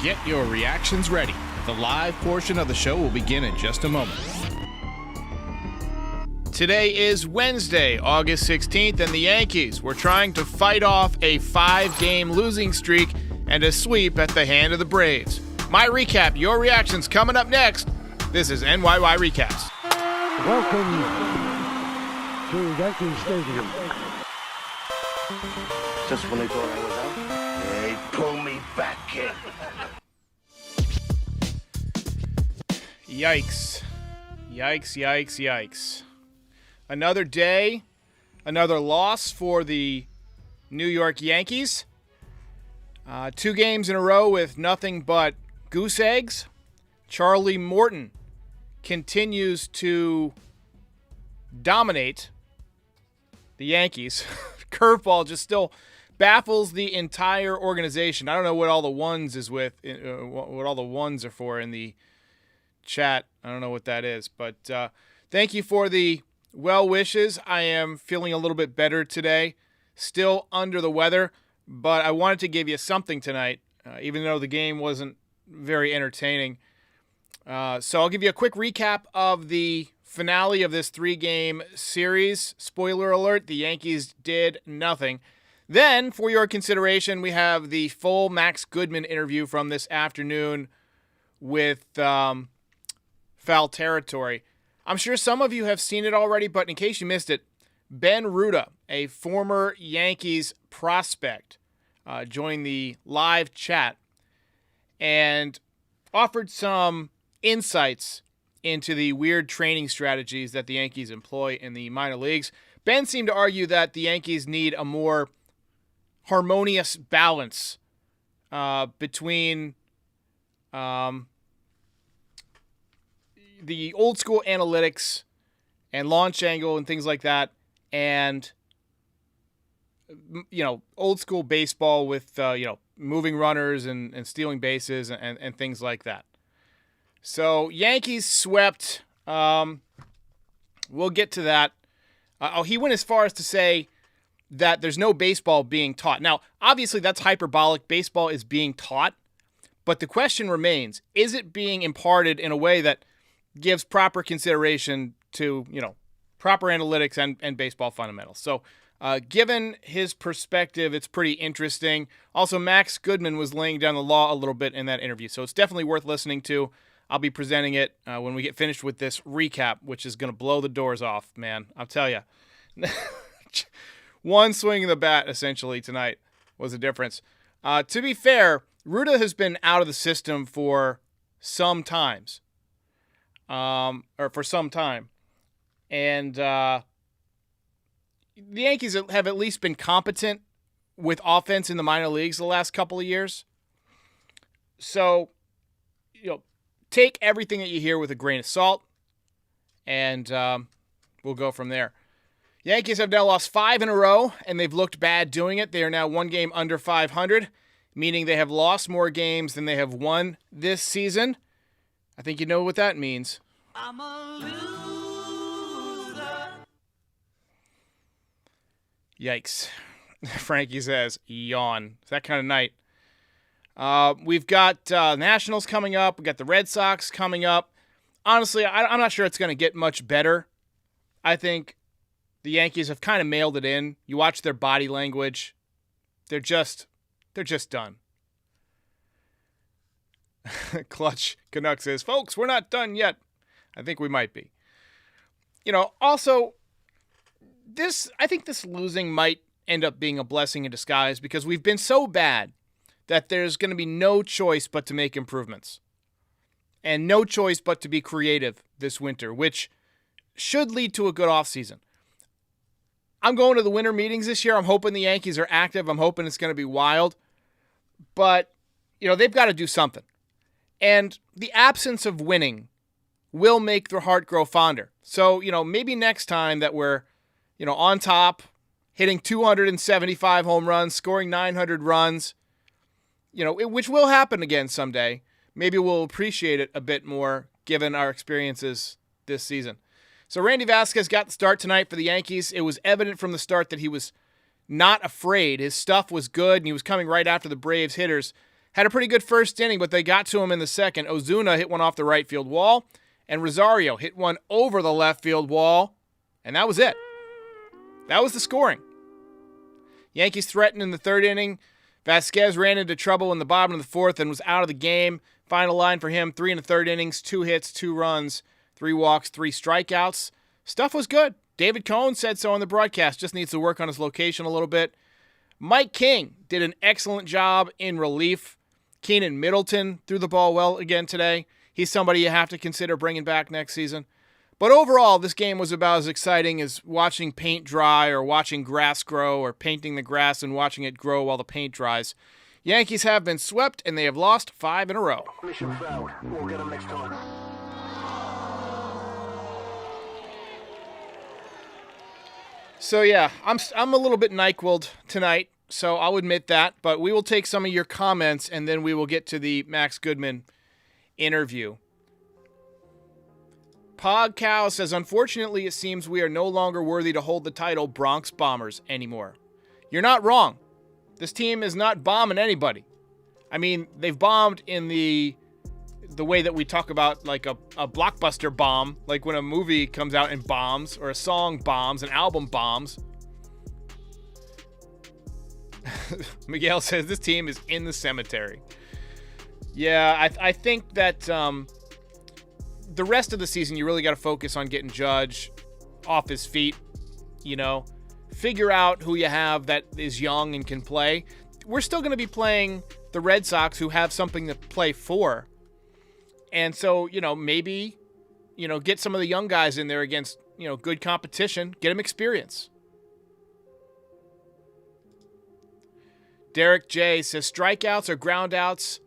Get your reactions ready. The live portion of the show will begin in just a moment. Today is Wednesday, August 16th, and the Yankees were trying to fight off a 5-game losing streak and a sweep at the hand of the Braves. My recap, your reactions coming up next. This is NYY Recaps. Welcome to Yankee Stadium. Just when they thought I was out, they pull me back in. Yikes. Yikes, yikes, yikes. Another day, another loss for the New York Yankees. 2 games in a row with nothing but goose eggs. Charlie Morton continues to dominate the Yankees. Curveball just still baffles the entire organization. I don't know what all the ones is with, what all the ones are for in the chat. I don't know what that is, but thank you for the well wishes. I am feeling a little bit better today. Still under the weather, but I wanted to give you something tonight, even though the game wasn't very entertaining. So I'll give you a quick recap of the finale of this 3-game series. Spoiler alert, the Yankees did nothing. Then, for your consideration, we have the full Max Goodman interview from this afternoon with Foul Territory. I'm sure some of you have seen it already, but in case you missed it, Ben Ruda, a former Yankees prospect, joined the live chat and offered some insights into the weird training strategies that the Yankees employ in the minor leagues. Ben seemed to argue that the Yankees need a more harmonious balance between the old school analytics and launch angle and things like that, and old school baseball with moving runners and stealing bases and things like that. So Yankees swept. We'll get to that. He went as far as to say that there's no baseball being taught. Now, obviously that's hyperbolic. Baseball is being taught, but the question remains: is it being imparted in a way that gives proper consideration to proper analytics and baseball fundamentals? So, given his perspective, it's pretty interesting. Also, Max Goodman was laying down the law a little bit in that interview, so it's definitely worth listening to. I'll be presenting it when we get finished with this recap, which is going to blow the doors off, man. I'll tell you. One swing of the bat, essentially, tonight was the difference. To be fair, Ruda has been out of the system for some times. And the Yankees have at least been competent with offense in the minor leagues the last couple of years. So, take everything that you hear with a grain of salt, and we'll go from there. Yankees have now lost 5 in a row, and they've looked bad doing it. They are now 1 game under 500, meaning they have lost more games than they have won this season. I think you know what that means. I'm a loser. Yikes. Frankie says, yawn. It's that kind of night. We've got Nationals coming up. We've got the Red Sox coming up. Honestly, I'm not sure it's going to get much better. I think the Yankees have kind of mailed it in. You watch their body language. They're just done. Clutch Canuck says, folks, we're not done yet. I think we might be. Also, I think this losing might end up being a blessing in disguise because we've been so bad that there's going to be no choice but to make improvements. And no choice but to be creative this winter, which should lead to a good offseason. I'm going to the winter meetings this year. I'm hoping the Yankees are active. I'm hoping it's going to be wild. But, they've got to do something. And the absence of winning will make their heart grow fonder. So, maybe next time that we're, on top, hitting 275 home runs, scoring 900 runs, which will happen again someday, maybe we'll appreciate it a bit more given our experiences this season. So Randy Vasquez got the start tonight for the Yankees. It was evident from the start that he was not afraid. His stuff was good, and he was coming right after the Braves hitters. Had a pretty good first inning, but they got to him in the second. Ozuna hit one off the right field wall, and Rosario hit one over the left field wall, and that was it. That was the scoring. Yankees threatened in the third inning. Vasquez ran into trouble in the bottom of the fourth and was out of the game. Final line for him, 3 1/3 innings, 2 hits, 2 runs, 3 walks, 3 strikeouts. Stuff was good. David Cohn said so on the broadcast. Just needs to work on his location a little bit. Mike King did an excellent job in relief. Keenan Middleton threw the ball well again today. He's somebody you have to consider bringing back next season. But overall, this game was about as exciting as watching paint dry or watching grass grow or painting the grass and watching it grow while the paint dries. Yankees have been swept, and they have lost 5 in a row. Mission failed. We'll get them next time. So yeah, I'm a little bit NyQuil'd tonight, so I'll admit that. But we will take some of your comments, and then we will get to the Max Goodman interview. Podcow says, unfortunately, it seems we are no longer worthy to hold the title Bronx Bombers anymore. You're not wrong. This team is not bombing anybody. I mean, they've bombed in the way that we talk about like a blockbuster bomb, like when a movie comes out and bombs, or a song bombs, an album bombs. Miguel says this team is in the cemetery. Yeah, I think that the rest of the season, you really got to focus on getting Judge off his feet, figure out who you have that is young and can play. We're still going to be playing the Red Sox, who have something to play for. And so, maybe, get some of the young guys in there against, good competition, get them experience. Derek J says strikeouts or groundouts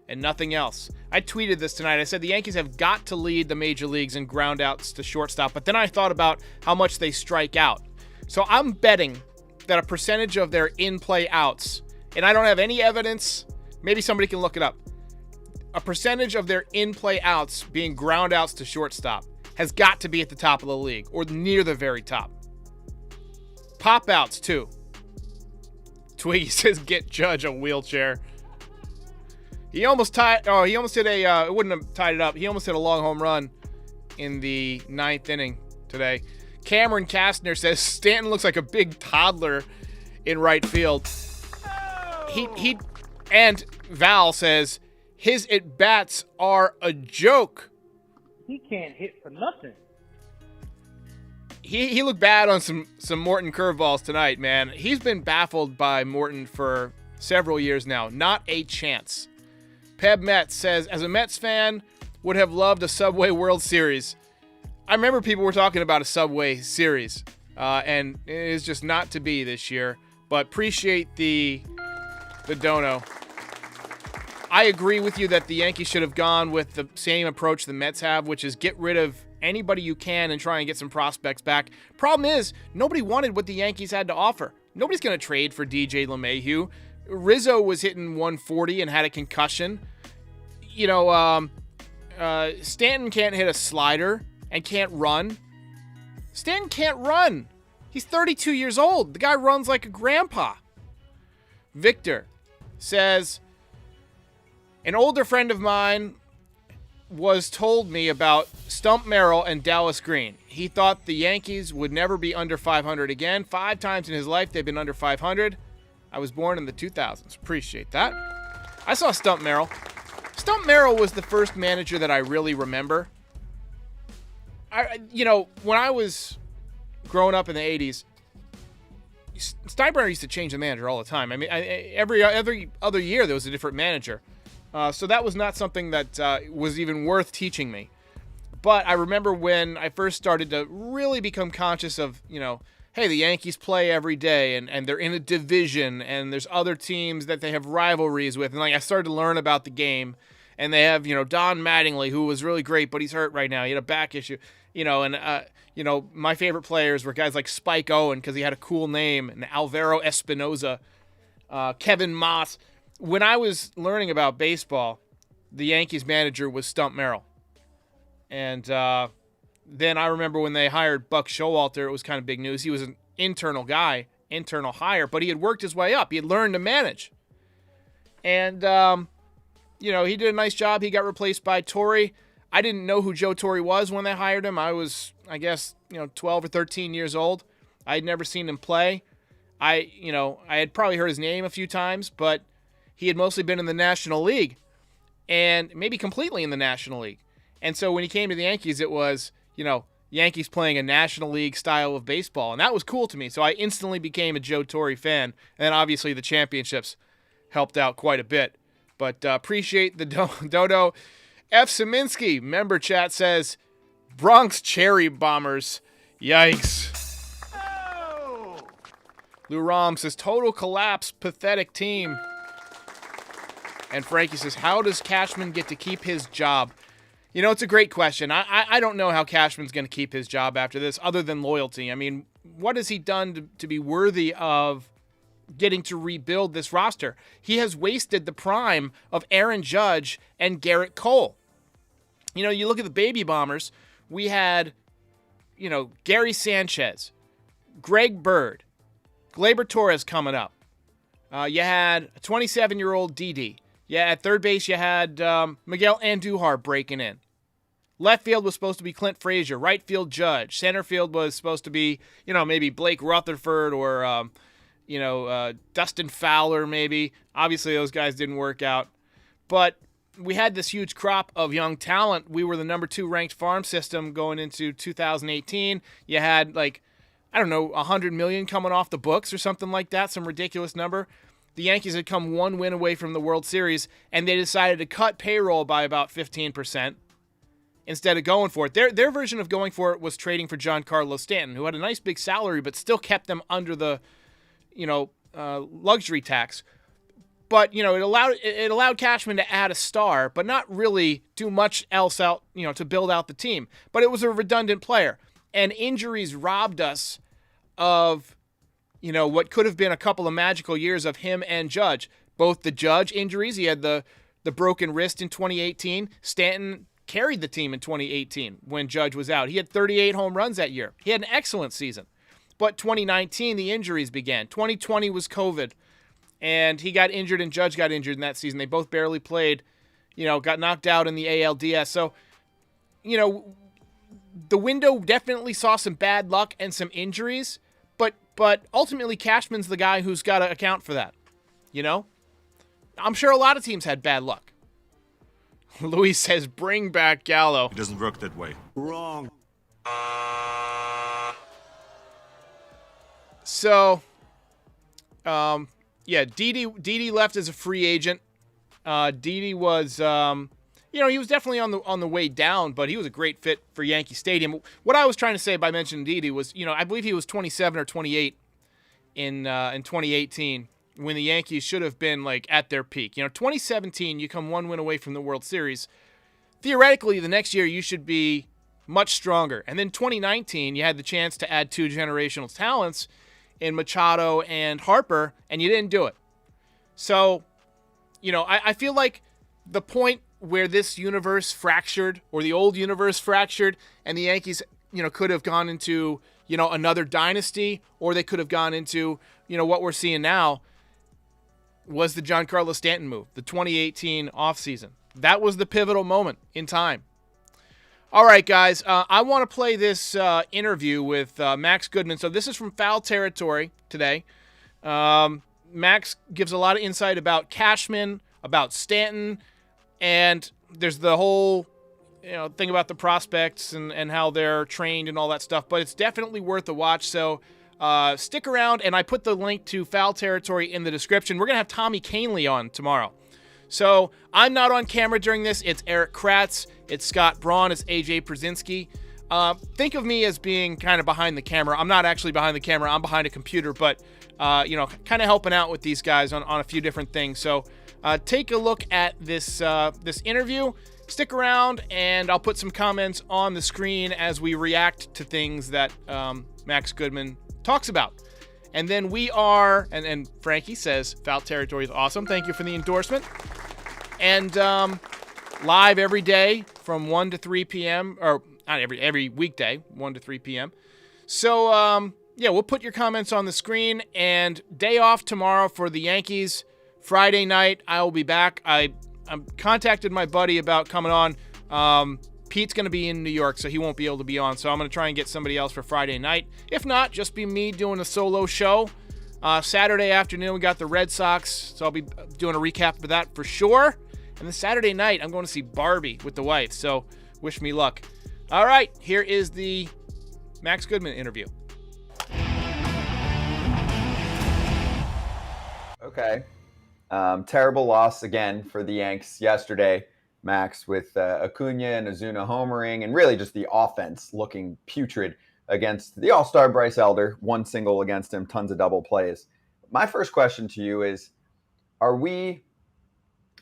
and nothing else. I tweeted this tonight. I said the Yankees have got to lead the major leagues in groundouts to shortstop, but then I thought about how much they strike out. So I'm betting that a percentage of their in-play outs, and I don't have any evidence, maybe somebody can look it up, a percentage of their in-play outs being ground outs to shortstop has got to be at the top of the league or near the very top. Pop outs too. Twiggy says get Judge a wheelchair. He almost hit it wouldn't have tied it up. He almost hit a long home run in the 9th inning today. Cameron Kastner says Stanton looks like a big toddler in right field. And Val says his at-bats are a joke. He can't hit for nothing. He looked bad on some Morton curveballs tonight, man. He's been baffled by Morton for several years now. Not a chance. Peb Metz says, as a Mets fan, would have loved a Subway World Series. I remember people were talking about a Subway Series, and it is just not to be this year. But appreciate the dono. I agree with you that the Yankees should have gone with the same approach the Mets have, which is get rid of anybody you can and try and get some prospects back. Problem is, nobody wanted what the Yankees had to offer. Nobody's going to trade for DJ LeMahieu. Rizzo was hitting 140 and had a concussion. Stanton can't hit a slider and can't run. Stanton can't run. He's 32 years old. The guy runs like a grandpa. Victor says, an older friend of mine told me about Stump Merrill and Dallas Green. He thought the Yankees would never be under 500 again. 5 times in his life they've been under 500. I was born in the 2000s. Appreciate that. I saw Stump Merrill. Stump Merrill was the first manager that I really remember. When I was growing up in the 80s, Steinbrenner used to change the manager all the time. I mean, every other year there was a different manager. So that was not something that was even worth teaching me. But I remember when I first started to really become conscious of, hey, the Yankees play every day and they're in a division and there's other teams that they have rivalries with. And I started to learn about the game, and they have, Don Mattingly, who was really great, but he's hurt right now. He had a back issue, my favorite players were guys like Spike Owen because he had a cool name, and Alvaro Espinoza, Kevin Moss. When I was learning about baseball, the Yankees manager was Stump Merrill. And then I remember when they hired Buck Showalter, it was kind of big news. He was an internal guy, internal hire, but he had worked his way up. He had learned to manage. And he did a nice job. He got replaced by Torre. I didn't know who Joe Torre was when they hired him. I was, 12 or 13 years old. I had never seen him play. I had probably heard his name a few times, but he had mostly been in the National League and maybe completely in the National League. And so when he came to the Yankees, it was, Yankees playing a National League style of baseball. And that was cool to me. So I instantly became a Joe Torre fan. And then obviously the championships helped out quite a bit. But appreciate the dodo. F. Saminsky, member chat, says, Bronx Cherry Bombers. Yikes. Lou Rom says, total collapse, pathetic team. And Frankie says, how does Cashman get to keep his job? It's a great question. I don't know how Cashman's going to keep his job after this, other than loyalty. I mean, what has he done to be worthy of getting to rebuild this roster? He has wasted the prime of Aaron Judge and Garrett Cole. You look at the Baby Bombers, we had, Gary Sanchez, Greg Bird, Gleyber Torres coming up. You had a 27-year-old Didi. Yeah, at third base, you had Miguel Andujar breaking in. Left field was supposed to be Clint Frazier. Right field, Judge. Center field was supposed to be, maybe Blake Rutherford or, Dustin Fowler maybe. Obviously, those guys didn't work out. But we had this huge crop of young talent. We were the number 2 ranked farm system going into 2018. You had, $100 million coming off the books or something like that, some ridiculous number. The Yankees had come one win away from the World Series, and they decided to cut payroll by about 15% instead of going for it. Their version of going for it was trading for Giancarlo Stanton, who had a nice big salary but still kept them under the, luxury tax. But, it allowed Cashman to add a star, but not really do much else out, to build out the team. But it was a redundant player. And injuries robbed us of, what could have been a couple of magical years of him and Judge. Both the Judge injuries, he had the broken wrist in 2018. Stanton carried the team in 2018 when Judge was out. He had 38 home runs that year. He had an excellent season. But 2019, the injuries began. 2020 was COVID. And he got injured and Judge got injured in that season. They both barely played, got knocked out in the ALDS. So, the window definitely saw some bad luck and some injuries. But ultimately, Cashman's the guy who's got to account for that. I'm sure a lot of teams had bad luck. Luis says, bring back Gallo. It doesn't work that way. Wrong. So, Didi left as a free agent. Didi was, he was definitely on the way down, but he was a great fit for Yankee Stadium. What I was trying to say by mentioning Didi was, I believe he was 27 or 28 in 2018 when the Yankees should have been at their peak. 2017, you come one win away from the World Series. Theoretically, the next year you should be much stronger. And then 2019, you had the chance to add 2 generational talents in Machado and Harper, and you didn't do it. So, I feel like the point where this universe fractured, or the old universe fractured, and the Yankees, could have gone into, another dynasty, or they could have gone into, what we're seeing now, was the Giancarlo Stanton move, the 2018 offseason. That was the pivotal moment in time. All right, guys, I want to play this interview with Max Goodman. So this is from Foul Territory today. Max gives a lot of insight about Cashman, about Stanton, and there's the whole thing about the prospects and how they're trained and all that stuff. But it's definitely worth a watch. So stick around, and I put the link to Foul Territory in the description. We're going to have Tommy Canley on tomorrow. So I'm not on camera during this. It's Eric Kratz. It's Scott Braun. It's AJ Przinsky. Think of me as being kind of behind the camera. I'm not actually behind the camera. I'm behind a computer, but, kind of helping out with these guys on a few different things. So take a look at this interview. Stick around, and I'll put some comments on the screen as we react to things that Max Goodman talks about. And then we are, and Frankie says, Foul Territory is awesome. Thank you for the endorsement. And live every day from 1 to 3 p.m., or not every weekday, 1 to 3 p.m. So, we'll put your comments on the screen. And day off tomorrow for the Yankees. Friday night, I will be back. I contacted my buddy about coming on. Pete's going to be in New York, so he won't be able to be on. So I'm going to try and get somebody else for Friday night. If not, just be me doing a solo show. Saturday afternoon, we got the Red Sox, so I'll be doing a recap of that for sure. And then Saturday night, I'm going to see Barbie with the wife, so wish me luck. All right, here is the Max Goodman interview. Okay. Terrible loss again for the Yanks yesterday, Max, with Acuna and Ozuna homering, and really just the offense looking putrid against the all-star Bryce Elder. One single against him, tons of double plays. My first question to you is, are we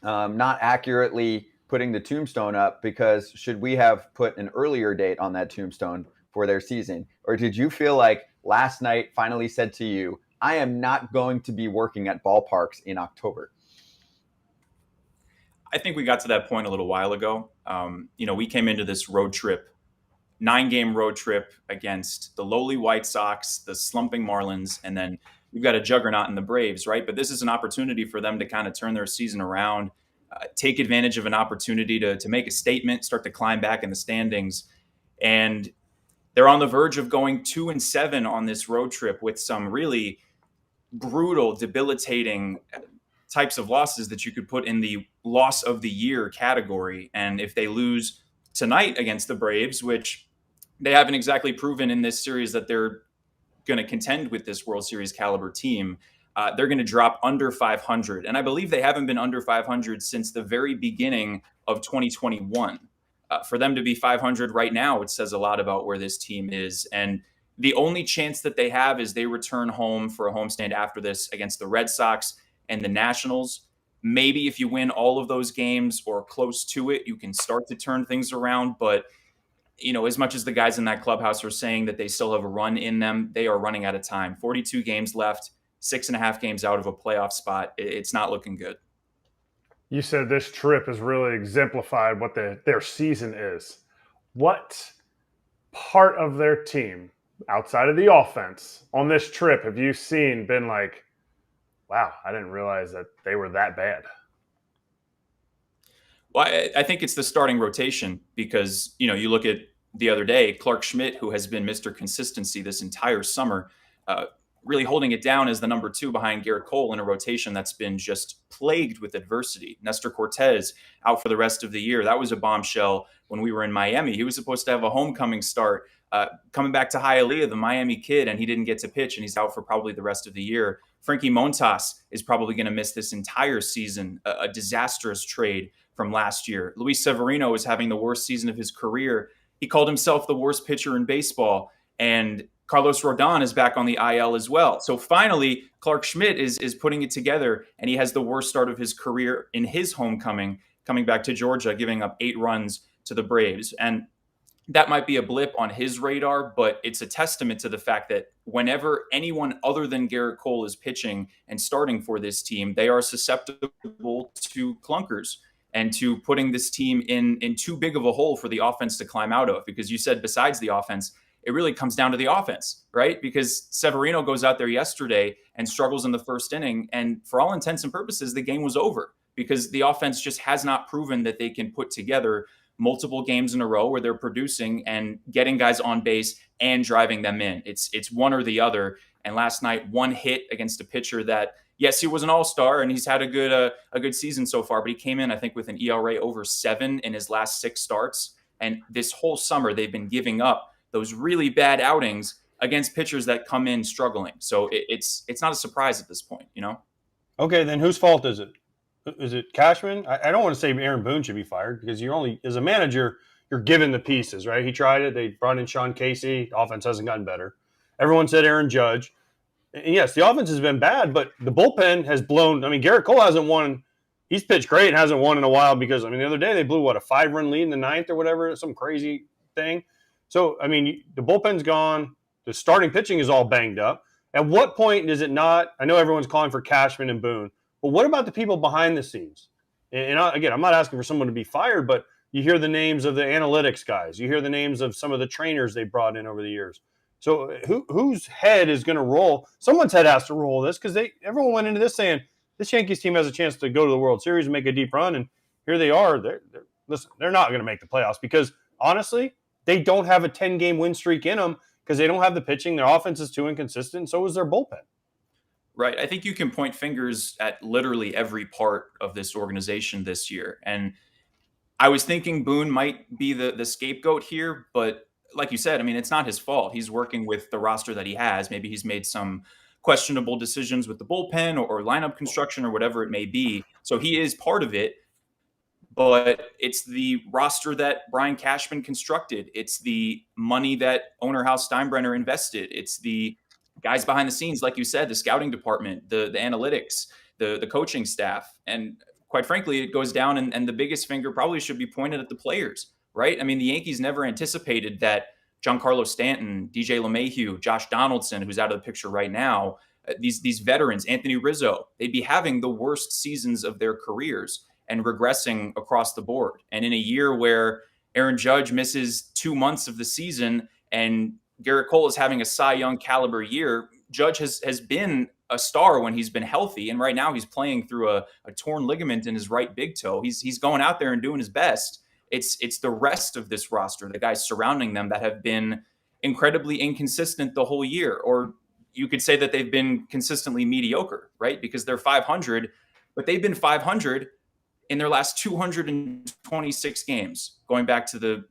not accurately putting the tombstone up? Because should we have put an earlier date on that tombstone for their season? Or did you feel like last night finally said to you, I am not going to be working at ballparks in October? I think we got to that point a little while ago. We came into this road trip, 9-game road trip against the lowly White Sox, the slumping Marlins, and then we've got a juggernaut in the Braves, right? But this is an opportunity for them to kind of turn their season around, take advantage of an opportunity to make a statement, start to climb back in the standings. And they're on the verge of going 2-7 on this road trip with some really brutal, debilitating types of losses that you could put in the loss of the year category. And if they lose tonight against the Braves, which they haven't exactly proven in this series that they're going to contend with this World Series caliber team, they're going to drop under 500. And I believe they haven't been under 500 since the very beginning of 2021. For them to be 500 right now, it says a lot about where this team is. And the only chance that they have is they return home for a homestand after this against the Red Sox and the Nationals. Maybe if you win all of those games or close to it, you can start to turn things around. But, as much as the guys in that clubhouse are saying that they still have a run in them, they are running out of time. 42 games left, 6.5 games out of a playoff spot. It's not looking good. You said this trip has really exemplified what their season is. What part of their team, outside of the offense, on this trip have you seen been like, wow, I didn't realize that they were that bad? Well, I think it's the starting rotation because, you look at the other day, Clark Schmidt, who has been Mr. Consistency this entire summer, really holding it down as the number 2 behind Garrett Cole in a rotation that's been just plagued with adversity. Nestor Cortez out for the rest of the year. That was a bombshell when we were in Miami. He was supposed to have a homecoming start, coming back to Hialeah, the Miami kid, and he didn't get to pitch, and he's out for probably the rest of the year. Frankie Montas is probably going to miss this entire season, a disastrous trade from last year. Luis Severino is having the worst season of his career. He called himself the worst pitcher in baseball, and Carlos Rodon is back on the IL as well. So finally, Clark Schmidt is putting it together, and he has the worst start of his career in his homecoming, coming back to Georgia, giving up 8 runs to the Braves. And that might be a blip on his radar, but it's a testament to the fact that whenever anyone other than Garrett Cole is pitching and starting for this team, they are susceptible to clunkers and to putting this team in too big of a hole for the offense to climb out of. Because you said besides the offense, it really comes down to the offense, right? Because Severino goes out there yesterday and struggles in the first inning, and for all intents and purposes, the game was over because the offense just has not proven that they can put together multiple games in a row where they're producing and getting guys on base and driving them in. It's one or the other. And last night, one hit against a pitcher that, yes, he was an all-star and he's had a good season so far, but he came in, I think, with an ERA over 7 in his last 6 starts. And this whole summer, they've been giving up those really bad outings against pitchers that come in struggling. So it's not a surprise at this point, Okay, then whose fault is it? Is it Cashman? I don't want to say Aaron Boone should be fired because you're only, as a manager, you're given the pieces, right? He tried it. They brought in Sean Casey. Offense hasn't gotten better. Everyone said Aaron Judge. And yes, the offense has been bad, but the bullpen has blown. I mean, Garrett Cole hasn't won. He's pitched great and hasn't won in a while because, the other day they blew, a 5-run lead in the 9th or whatever, some crazy thing. So, the bullpen's gone. The starting pitching is all banged up. At what point does it not – I know everyone's calling for Cashman and Boone, but what about the people behind the scenes? And again, I'm not asking for someone to be fired, but you hear the names of the analytics guys. You hear the names of some of the trainers they brought in over the years. So whose head is going to roll? Someone's head has to roll this because everyone went into this saying this Yankees team has a chance to go to the World Series and make a deep run, and here they are. Listen, they're not going to make the playoffs because honestly, they don't have a 10-game win streak in them because they don't have the pitching. Their offense is too inconsistent. And so is their bullpen. Right. I think you can point fingers at literally every part of this organization this year. And I was thinking Boone might be the scapegoat here, but like you said, I mean, it's not his fault. He's working with the roster that he has. Maybe he's made some questionable decisions with the bullpen or lineup construction or whatever it may be. So he is part of it, but it's the roster that Brian Cashman constructed. It's the money that owner Hal Steinbrenner invested. It's the guys behind the scenes, like you said, the scouting department, the analytics, the coaching staff. And quite frankly, it goes down and the biggest finger probably should be pointed at the players, right? I mean, the Yankees never anticipated that Giancarlo Stanton, DJ LeMahieu, Josh Donaldson, who's out of the picture right now, these veterans, Anthony Rizzo, they'd be having the worst seasons of their careers and regressing across the board. And in a year where Aaron Judge misses 2 months of the season and Garrett Cole is having a Cy Young caliber year, Judge has been a star when he's been healthy. And right now he's playing through a torn ligament in his right big toe. He's going out there and doing his best. It's the rest of this roster, the guys surrounding them that have been incredibly inconsistent the whole year. Or you could say that they've been consistently mediocre, right? Because they're 500, but they've been 500 in their last 226 games, going back to the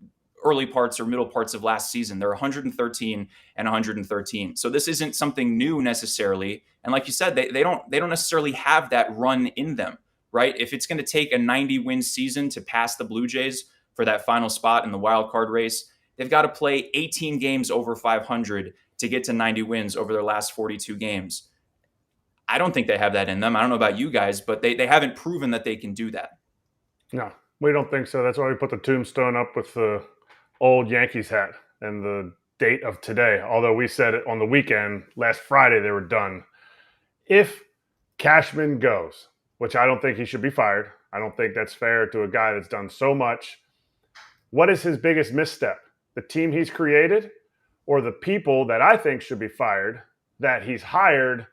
early parts or middle parts of last season. They're 113 and 113. So this isn't something new necessarily. And like you said, they don't necessarily have that run in them, right? If it's going to take a 90-win season to pass the Blue Jays for that final spot in the wild card race, they've got to play 18 games over 500 to get to 90 wins over their last 42 games. I don't think they have that in them. I don't know about you guys, but they haven't proven that they can do that. No, we don't think so. That's why we put the tombstone up with the old Yankees hat and the date of today. Although we said it on the weekend, last Friday, they were done. If Cashman goes, which I don't think he should be fired. I don't think that's fair to a guy that's done so much. What is his biggest misstep? The team he's created or the people that I think should be fired that he's hired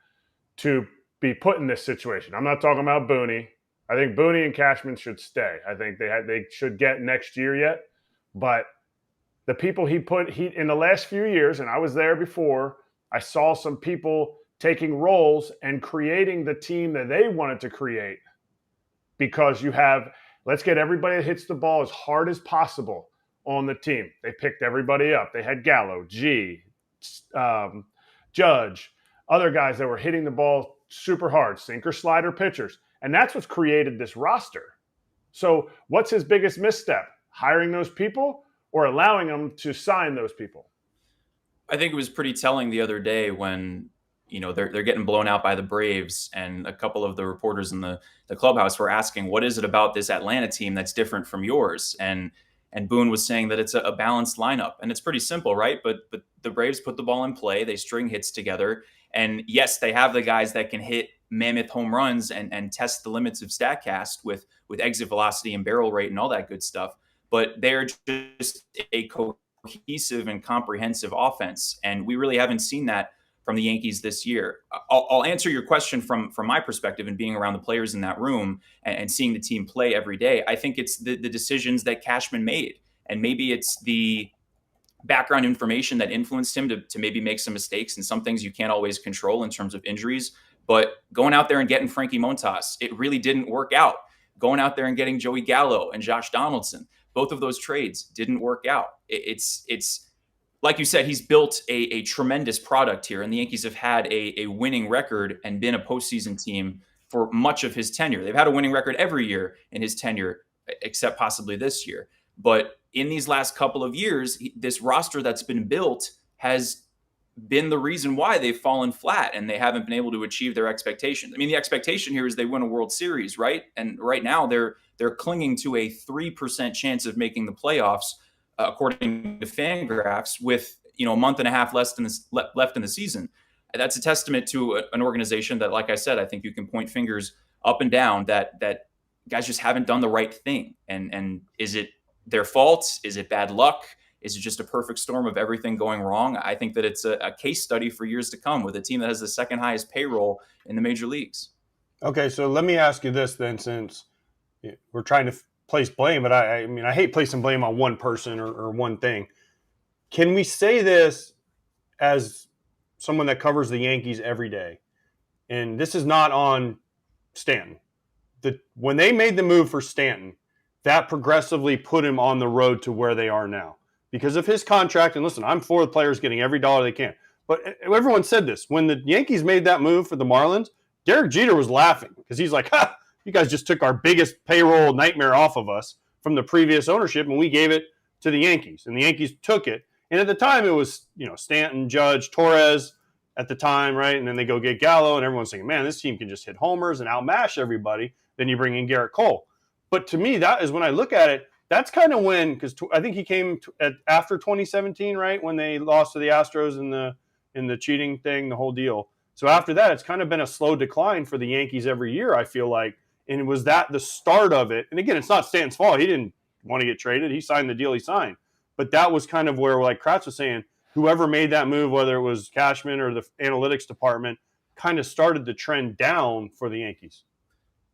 to be put in this situation? I'm not talking about Booney. I think Booney and Cashman should stay. I think they should get next year yet. But the people he in the last few years, and I was there before, I saw some people taking roles and creating the team that they wanted to create. Because you have, let's get everybody that hits the ball as hard as possible on the team. They picked everybody up. They had Gallo, Judge, other guys that were hitting the ball super hard, sinker, slider pitchers. And that's what's created this roster. So what's his biggest misstep? Hiring those people or allowing them to sign those people? I think it was pretty telling the other day when, you know, they're getting blown out by the Braves, and a couple of the reporters in the clubhouse were asking, what is it about this Atlanta team that's different from yours? And Boone was saying that it's a balanced lineup, and it's pretty simple, right? But the Braves put the ball in play, they string hits together, and yes, they have the guys that can hit mammoth home runs and test the limits of StatCast with exit velocity and barrel rate and all that good stuff. But they're just a cohesive and comprehensive offense, and we really haven't seen that from the Yankees this year. I'll answer your question from my perspective and being around the players in that room and seeing the team play every day. I think it's the decisions that Cashman made, and maybe it's the background information that influenced him to maybe make some mistakes, and some things you can't always control in terms of injuries. But going out there and getting Frankie Montas, it really didn't work out. Going out there and getting Joey Gallo and Josh Donaldson, both of those trades didn't work out. It's like you said, he's built a tremendous product here, and the Yankees have had a winning record and been a postseason team for much of his tenure. They've had a winning record every year in his tenure, except possibly this year. But in these last couple of years, this roster that's been built has been the reason why they've fallen flat and they haven't been able to achieve their expectations. I mean, the expectation here is they win a World Series, right? And right now they're clinging to a 3% chance of making the playoffs, according to Fangraphs, with a month and a half left in the season. That's a testament to an organization that, like I said, I think you can point fingers up and down that guys just haven't done the right thing. And is it their fault? Is it bad luck? Is it just a perfect storm of everything going wrong? I think that it's a case study for years to come with a team that has the second highest payroll in the major leagues. Okay, so let me ask you this then, since we're trying to place blame, but I mean, I hate placing blame on one person or one thing. Can we say this as someone that covers the Yankees every day? And this is not on Stanton. When they made the move for Stanton, that progressively put him on the road to where they are now because of his contract. And listen, I'm for the players getting every dollar they can. But everyone said this. When the Yankees made that move for the Marlins, Derek Jeter was laughing because he's like, ha, you guys just took our biggest payroll nightmare off of us from the previous ownership, and we gave it to the Yankees. And the Yankees took it. And at the time, it was, Stanton, Judge, Torres at the time, right? And then they go get Gallo, and everyone's thinking, man, this team can just hit homers and outmash everybody. Then you bring in Garrett Cole. But to me, that is when I look at it, that's kind of when, because I think he came after 2017, right? When they lost to the Astros in the cheating thing, the whole deal. So after that, it's kind of been a slow decline for the Yankees every year, I feel like. And was that the start of it? And again, it's not Stanton's fault. He didn't want to get traded. He signed the deal he signed. But that was kind of where, like Kratz was saying, whoever made that move, whether it was Cashman or the analytics department, kind of started the trend down for the Yankees.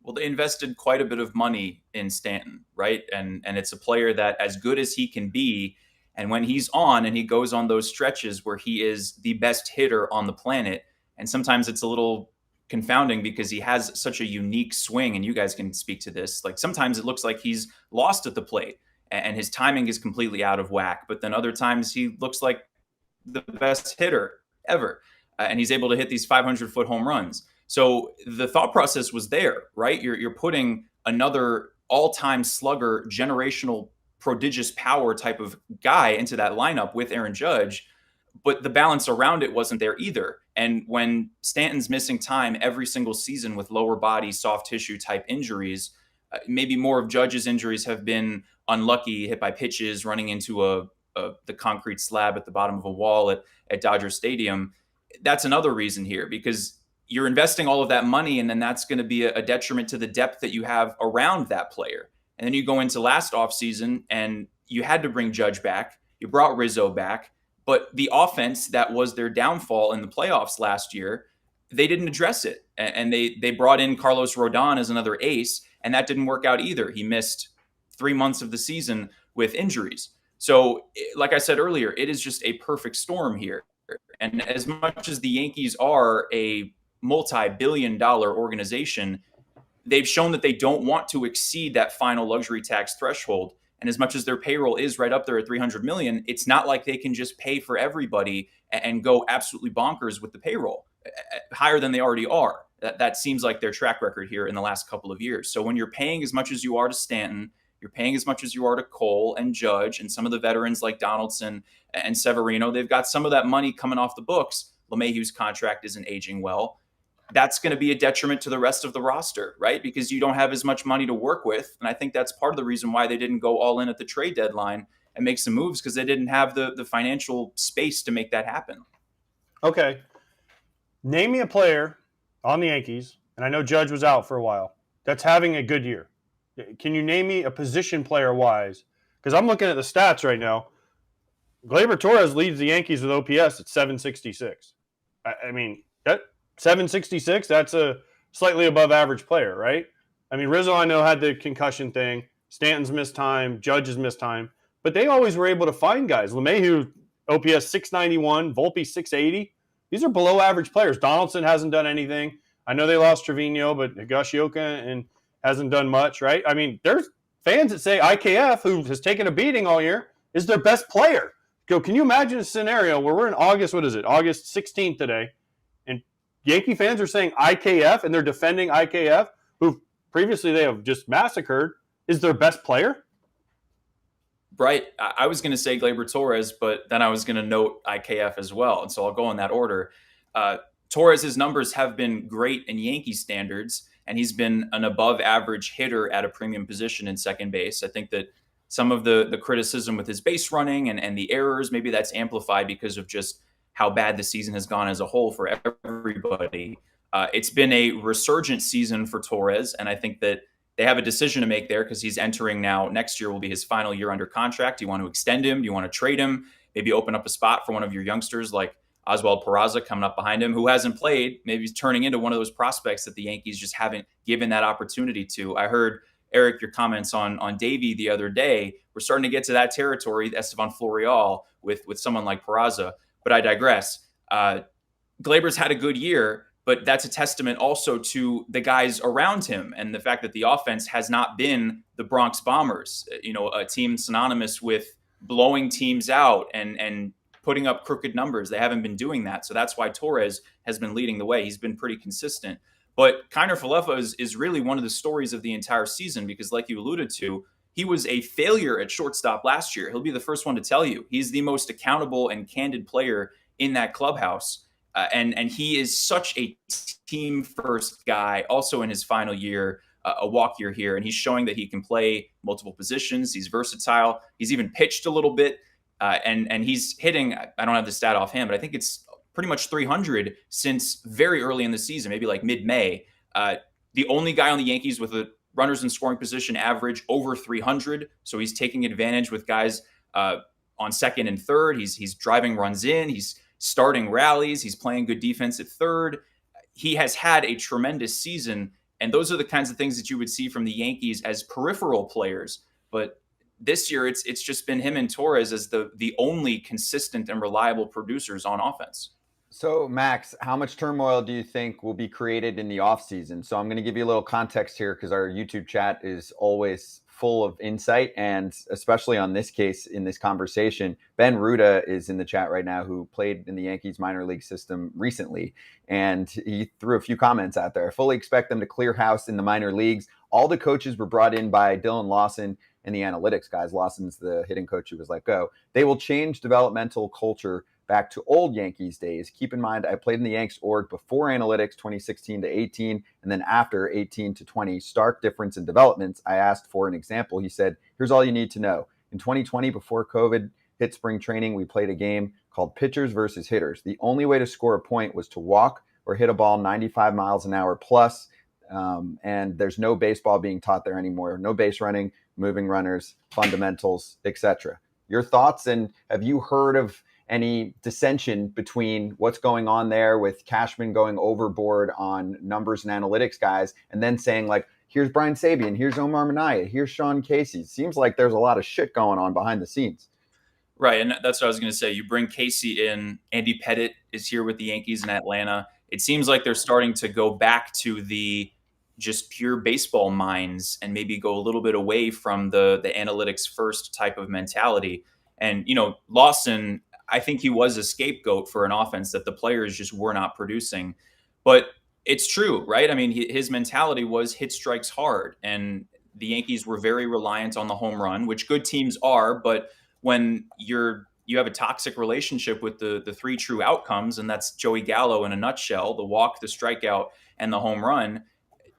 Well, they invested quite a bit of money in Stanton, right? And it's a player that, as good as he can be, and when he's on and he goes on those stretches where he is the best hitter on the planet, and sometimes it's a little confounding because he has such a unique swing, and you guys can speak to this. Like sometimes it looks like he's lost at the plate and his timing is completely out of whack, but then other times he looks like the best hitter ever, and he's able to hit these 500-foot home runs. So the thought process was there, right? You're putting another all-time slugger, generational, prodigious power type of guy into that lineup with Aaron Judge, but the balance around it wasn't there either. And when Stanton's missing time every single season with lower body, soft tissue type injuries, maybe more of Judge's injuries have been unlucky, hit by pitches, running into the concrete slab at the bottom of a wall at Dodger Stadium. That's another reason here, because you're investing all of that money, and then that's going to be a detriment to the depth that you have around that player. And then you go into last offseason, and you had to bring Judge back. You brought Rizzo back. But the offense that was their downfall in the playoffs last year, they didn't address it. And they brought in Carlos Rodon as another ace, and that didn't work out either. He missed 3 months of the season with injuries. So, like I said earlier, it is just a perfect storm here. And as much as the Yankees are a multi-billion-dollar organization, they've shown that they don't want to exceed that final luxury tax threshold. And as much as their payroll is right up there at $300 million, it's not like they can just pay for everybody and go absolutely bonkers with the payroll, higher than they already are. That seems like their track record here in the last couple of years. So when you're paying as much as you are to Stanton, you're paying as much as you are to Cole and Judge and some of the veterans like Donaldson and Severino, they've got some of that money coming off the books. LeMahieu's contract isn't aging well. That's going to be a detriment to the rest of the roster, right? Because you don't have as much money to work with. And I think that's part of the reason why they didn't go all in at the trade deadline and make some moves, because they didn't have the financial space to make that happen. Okay. Name me a player on the Yankees, and I know Judge was out for a while, that's having a good year. Can you name me a position player-wise? Because I'm looking at the stats right now. Gleyber Torres leads the Yankees with OPS at 766. I mean, that 766, that's a slightly above average player, right? I mean, Rizzo, I know, had the concussion thing. Stanton's missed time. Judge's missed time. But they always were able to find guys. LeMahieu, OPS 691. Volpe, 680. These are below average players. Donaldson hasn't done anything. I know they lost Trevino, but Higashioka and hasn't done much, right? I mean, there's fans that say IKF, who has taken a beating all year, is their best player. Can you imagine a scenario where we're in August, August 16th today, and Yankee fans are saying IKF, and they're defending IKF, who previously they have just massacred, is their best player? Right. I was going to say Gleyber Torres, but then I was going to note IKF as well. And so I'll go in that order. Torres' numbers have been great in Yankee standards, and he's been an above average hitter at a premium position in second base. I think that some of the criticism with his base running and the errors, maybe that's amplified because of just how bad the season has gone as a whole for everybody. It's been a resurgent season for Torres, and I think that they have a decision to make there because he's entering now. Next year will be his final year under contract. Do you want to extend him? Do you want to trade him? Maybe open up a spot for one of your youngsters like Oswald Peraza coming up behind him, who hasn't played. Maybe he's turning into one of those prospects that the Yankees just haven't given that opportunity to. I heard Eric, your comments on Davey the other day, we're starting to get to that territory, Esteban Florial, with someone like Peraza. But I digress. Glaber's had a good year, but that's a testament also to the guys around him and the fact that the offense has not been the Bronx Bombers, a team synonymous with blowing teams out and putting up crooked numbers. They haven't been doing that. So that's why Torres has been leading the way. He's been pretty consistent. But Kiner Falefa is really one of the stories of the entire season because, like you alluded to, he was a failure at shortstop last year. He'll be the first one to tell you. He's the most accountable and candid player in that clubhouse. And he is such a team-first guy, also in his final year, a walk year here. And he's showing that he can play multiple positions. He's versatile. He's even pitched a little bit. And he's hitting, I don't have the stat offhand, but I think it's pretty much 300 since very early in the season, maybe like mid-May. The only guy on the Yankees with a runners in scoring position average over 300. So he's taking advantage with guys on second and third. He's driving runs in. He's starting rallies. He's playing good defense at third. He has had a tremendous season. And those are the kinds of things that you would see from the Yankees as peripheral players. But this year, it's just been him and Torres as the only consistent and reliable producers on offense. So, Max, how much turmoil do you think will be created in the offseason? So I'm going to give you a little context here because our YouTube chat is always full of insight, and especially on this case in this conversation. Ben Ruda is in the chat right now, who played in the Yankees minor league system recently, and he threw a few comments out there. I fully expect them to clear house in the minor leagues. All the coaches were brought in by Dylan Lawson and the analytics guys. Lawson's the hitting coach who was let go. They will change developmental culture back to old Yankees days. Keep in mind, I played in the Yanks org before analytics, 2016 to 18, and then after 18 to 20. Stark difference in developments. I asked for an example. He said, here's all you need to know. In 2020, before COVID hit spring training, we played a game called pitchers versus hitters. The only way to score a point was to walk or hit a ball 95 miles an hour plus, and there's no baseball being taught there anymore. No base running, moving runners, fundamentals, etc. Your thoughts, and have you heard of any dissension between what's going on there with Cashman going overboard on numbers and analytics guys and then saying, like, here's Brian Sabian, here's Omar Minaya, here's Sean Casey? Seems like there's a lot of shit going on behind the scenes. Right, and that's what I was going to say. You bring Casey in. Andy Pettitte is here with the Yankees in Atlanta. It seems like they're starting to go back to the just pure baseball minds and maybe go a little bit away from the analytics first type of mentality. And, Lawson, I think he was a scapegoat for an offense that the players just were not producing. But it's true, right? I mean, his mentality was hit strikes hard. And the Yankees were very reliant on the home run, which good teams are. But when you have a toxic relationship with the three true outcomes, and that's Joey Gallo in a nutshell, the walk, the strikeout, and the home run,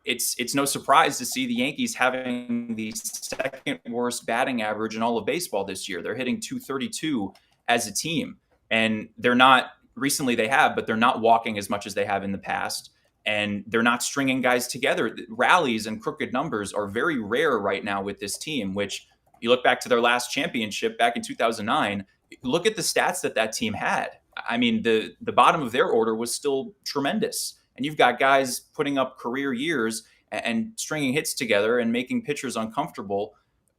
it's no surprise to see the Yankees having the second worst batting average in all of baseball this year. They're hitting .232 as a team, and they're not recently they have, but they're not walking as much as they have in the past, and they're not stringing guys together. Rallies and crooked numbers are very rare right now with this team, which you look back to their last championship back in 2009, look at the stats that team had. I mean, the bottom of their order was still tremendous. And you've got guys putting up career years and stringing hits together and making pitchers uncomfortable.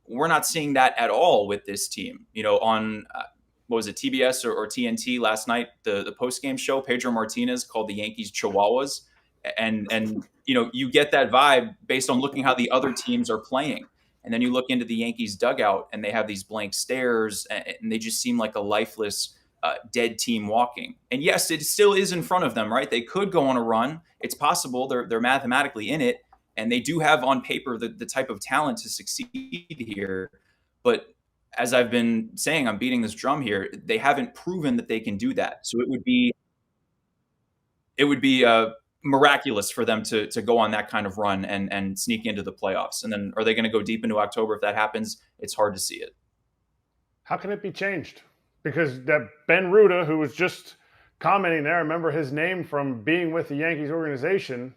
We're not seeing that at all with this team. On what was it, TBS or TNT last night, the post-game show, Pedro Martinez called the Yankees Chihuahuas. And you get that vibe based on looking how the other teams are playing. And then you look into the Yankees dugout and they have these blank stares and they just seem like a lifeless dead team walking. And yes, it still is in front of them, right? They could go on a run. It's possible. They're mathematically in it. And they do have on paper the type of talent to succeed here. But as I've been saying, I'm beating this drum here. They haven't proven that they can do that. So it would be miraculous for them to go on that kind of run and sneak into the playoffs. And then are they going to go deep into October? If that happens, it's hard to see it. How can it be changed? Because that Ben Ruda, who was just commenting there, I remember his name from being with the Yankees organization.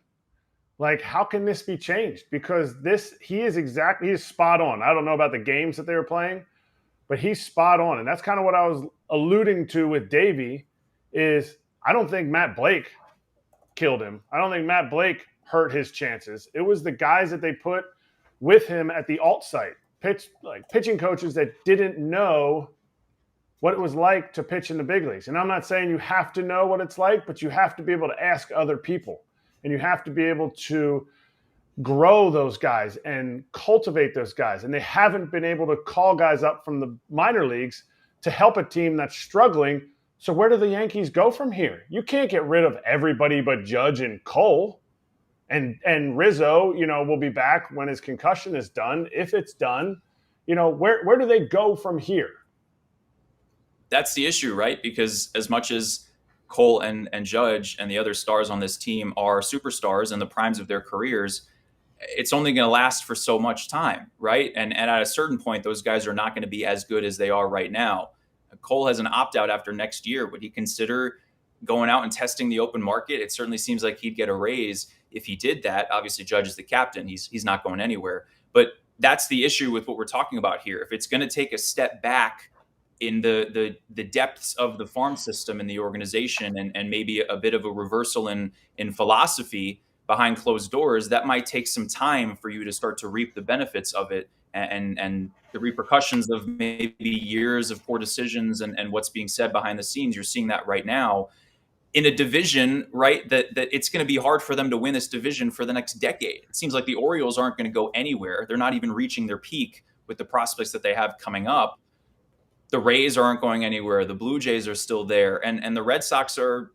Like, how can this be changed? Because he is spot on. I don't know about the games that they were playing, but he's spot on. And that's kind of what I was alluding to with Davey is I don't think Matt Blake killed him. I don't think Matt Blake hurt his chances. It was the guys that they put with him at the alt site, pitching coaches that didn't know what it was like to pitch in the big leagues. And I'm not saying you have to know what it's like, but you have to be able to ask other people, and you have to be able to grow those guys and cultivate those guys. And they haven't been able to call guys up from the minor leagues to help a team that's struggling. So where do the Yankees go from here? You can't get rid of everybody but Judge and Cole. And Rizzo, will be back when his concussion is done. If it's done, where do they go from here? That's the issue, right? Because as much as Cole and Judge and the other stars on this team are superstars in the primes of their careers, it's only going to last for so much time, right? And at a certain point, those guys are not going to be as good as they are right now. Cole has an opt-out after next year. Would he consider going out and testing the open market? It certainly seems like he'd get a raise if he did that. Obviously, Judge is the captain. He's not going anywhere. But that's the issue with what we're talking about here. If it's going to take a step back in the depths of the farm system in the organization and maybe a bit of a reversal in philosophy behind closed doors, that might take some time for you to start to reap the benefits of it and the repercussions of maybe years of poor decisions and what's being said behind the scenes. You're seeing that right now in a division, right, that it's going to be hard for them to win this division for the next decade. It seems like the Orioles aren't going to go anywhere. They're not even reaching their peak with the prospects that they have coming up. The Rays aren't going anywhere. The Blue Jays are still there. And the Red Sox are,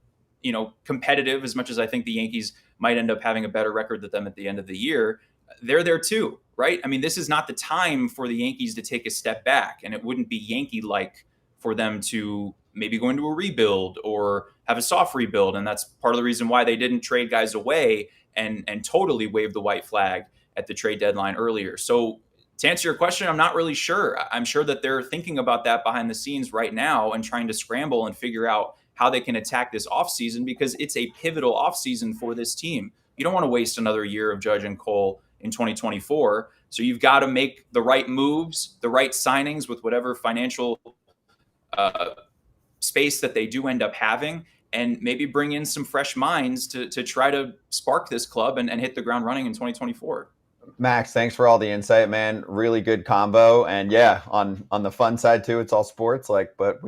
competitive as much as I think the Yankees might end up having a better record than them at the end of the year. They're there too, right? I mean, this is not the time for the Yankees to take a step back, and it wouldn't be Yankee-like for them to maybe go into a rebuild or have a soft rebuild. And that's part of the reason why they didn't trade guys away and totally waved the white flag at the trade deadline earlier. So to answer your question, I'm not really sure. I'm sure that they're thinking about that behind the scenes right now and trying to scramble and figure out how they can attack this offseason, because it's a pivotal offseason for this team. You don't want to waste another year of Judge and Cole in 2024. So you've got to make the right moves, the right signings with whatever financial space that they do end up having, and maybe bring in some fresh minds to try to spark this club and hit the ground running in 2024. Max, thanks for all the insight, man. Really good combo. And yeah, on the fun side too, it's all sports, but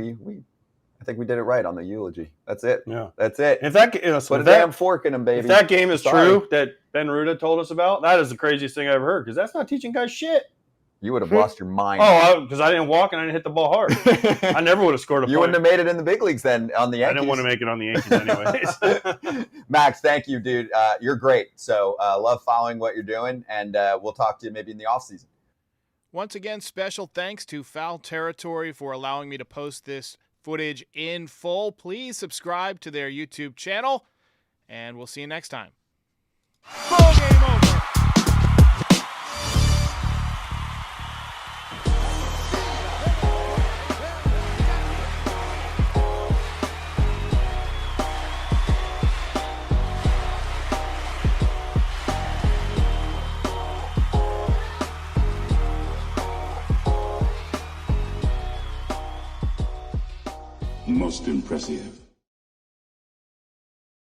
I think we did it right on the eulogy. That's it. Yeah. That's it. If that Put a damn fork in them, baby. If that game is true that Ben Ruda told us about, that is the craziest thing I've ever heard, because that's not teaching guys shit. You would have lost your mind. Oh, because I didn't walk and I didn't hit the ball hard. I never would have scored a point. You wouldn't have made it in the big leagues then on the Yankees. I didn't want to make it on the Yankees anyways. Max, thank you, dude. You're great. So love following what you're doing, and we'll talk to you maybe in the offseason. Once again, special thanks to Foul Territory for allowing me to post this footage in full. Please subscribe to their YouTube channel, and we'll see you next time. Ball game over. Most impressive.